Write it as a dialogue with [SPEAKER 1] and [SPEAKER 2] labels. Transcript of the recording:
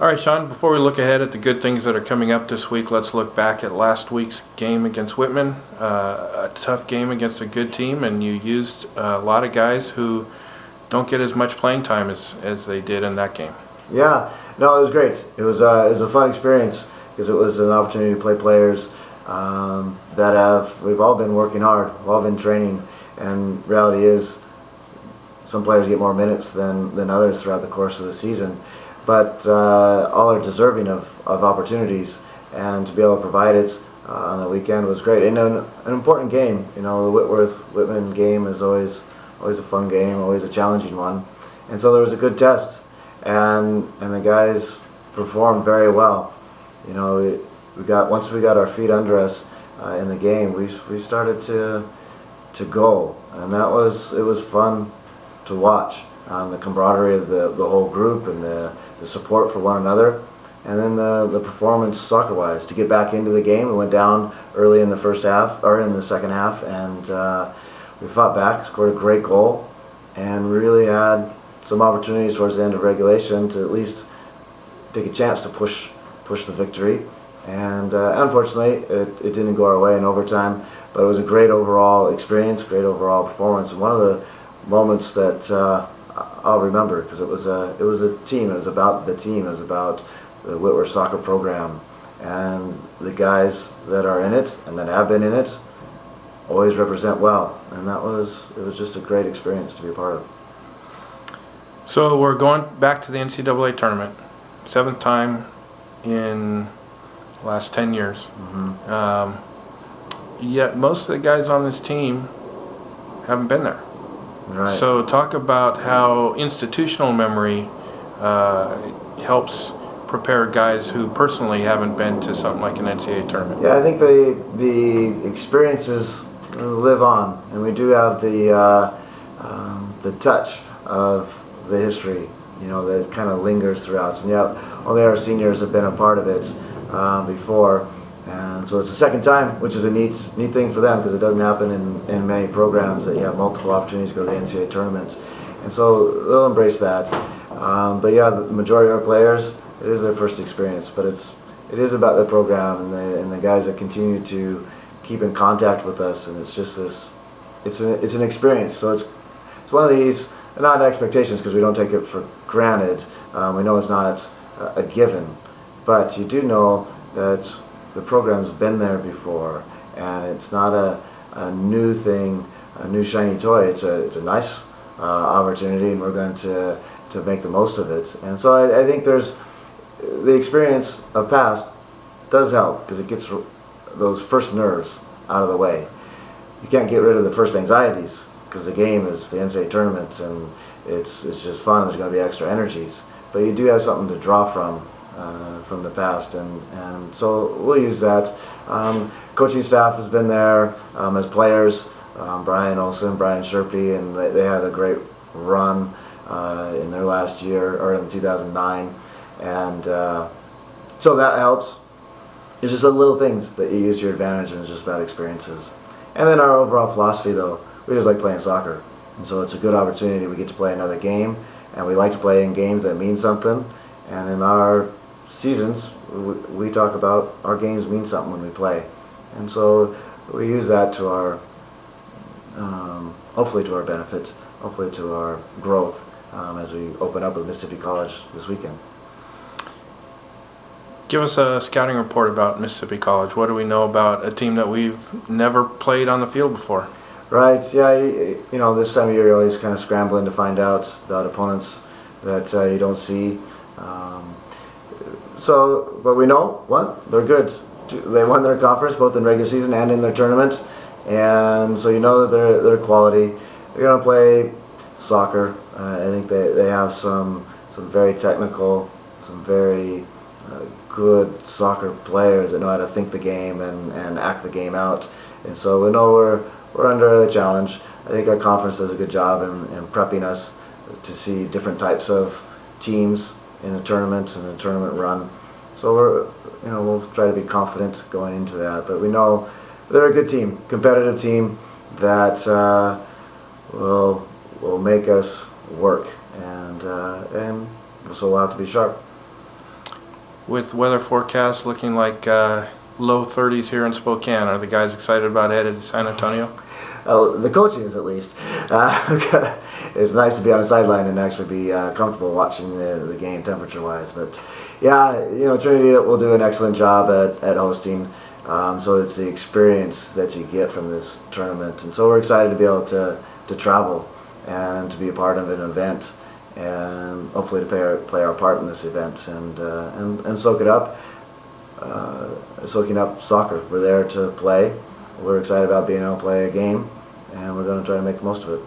[SPEAKER 1] All right, Sean, before we look ahead at the good things that are coming up this week, let's look back at last week's game against Whitman. A tough game against a good team, and you used a lot of guys who don't get as much playing time as they did in that game.
[SPEAKER 2] Yeah, no, it was great. It was a fun experience because it was an opportunity to play players we've all been working hard, we've all been training, and reality is some players get more minutes than others throughout the course of the season, but all are deserving of opportunities, and to be able to provide it on the weekend was great. And an important game, you know, the Whitworth-Whitman game is always a fun game, always a challenging one, and so there was a good test, and the guys performed very well. You know, once we got our feet under us in the game, we started to go, and it was fun to watch. The camaraderie of the whole group and the support for one another, and then the performance soccer-wise to get back into the game. We went down early in the first half, or in the second half, and we fought back, scored a great goal, and really had some opportunities towards the end of regulation to at least take a chance to push the victory. And unfortunately, it didn't go our way in overtime, but it was a great overall experience, great overall performance, and one of the moments that I'll remember, because it was a team. It was about the team. It was about the Whitworth soccer program, and the guys that are in it and that have been in it always represent well, and it was just a great experience to be a part of.
[SPEAKER 1] So we're going back to the NCAA tournament, 7th time in the last 10 years. Yet most of the guys on this team haven't been there.
[SPEAKER 2] Right.
[SPEAKER 1] So talk about how institutional memory helps prepare guys who personally haven't been to something like an NCAA tournament.
[SPEAKER 2] Yeah, I think the experiences live on, and we do have the touch of the history, you know, that kind of lingers throughout. And yeah, only our seniors have been a part of it before, and so it's the second time, which is a neat thing for them, because it doesn't happen in many programs that you have multiple opportunities to go to the NCAA tournaments, and so they'll embrace that. But yeah, the majority of our players, it is their first experience, but it is about the program and the guys that continue to keep in contact with us, and it's just this, it's an experience. So it's one of these, not expectations, because we don't take it for granted. We know it's not a given, but you do know that the program's been there before, and it's not a new thing, a new shiny toy. It's a nice opportunity, and we're going to make the most of it. And so I think there's the experience of past does help, because it gets those first nerves out of the way. You can't get rid of the first anxieties, because the game is the NCAA tournament, and it's just fun. There's going to be extra energies, but you do have something to draw from the past, and so we'll use that. Coaching staff has been there as players. Brian Olson, Brian Sherpy, and they had a great run in their last year, or in 2009, and so that helps. It's just the little things that you use to your advantage, and it's just about experiences. And then our overall philosophy, though, we just like playing soccer, and so it's a good opportunity. We get to play another game, and we like to play in games that mean something. And in our seasons, we talk about our games mean something when we play, and so we use that to our hopefully to our benefit, hopefully to our growth as we open up with Mississippi College this weekend.
[SPEAKER 1] Give us a scouting report about Mississippi College. What do we know about a team that we've never played on the field before?
[SPEAKER 2] Right, yeah, you know, this time of year you're always kind of scrambling to find out about opponents that you don't see. But we know, what? They're good. They won their conference both in regular season and in their tournament, and so you know that they're quality. They're going to play soccer. I think they have some very technical, some very good soccer players that know how to think the game and act the game out, and so we know we're under a challenge. I think our conference does a good job in prepping us to see different types of teams in the tournament and the tournament run. So we'll try to be confident going into that. But we know they're a good team, competitive team that will make us work, and so we'll have to be sharp.
[SPEAKER 1] With weather forecast looking like low 30s here in Spokane, are the guys excited about headed to San Antonio?
[SPEAKER 2] The coaching is, at least. It's nice to be on the sideline and actually be comfortable watching the game temperature-wise. But yeah, Trinity will do an excellent job at hosting. So it's the experience that you get from this tournament, and so we're excited to be able to travel and to be a part of an event, and hopefully to play our part in this event and soak it up, soaking up soccer. We're there to play. We're excited about being able to play a game, and we're going to try to make the most of it.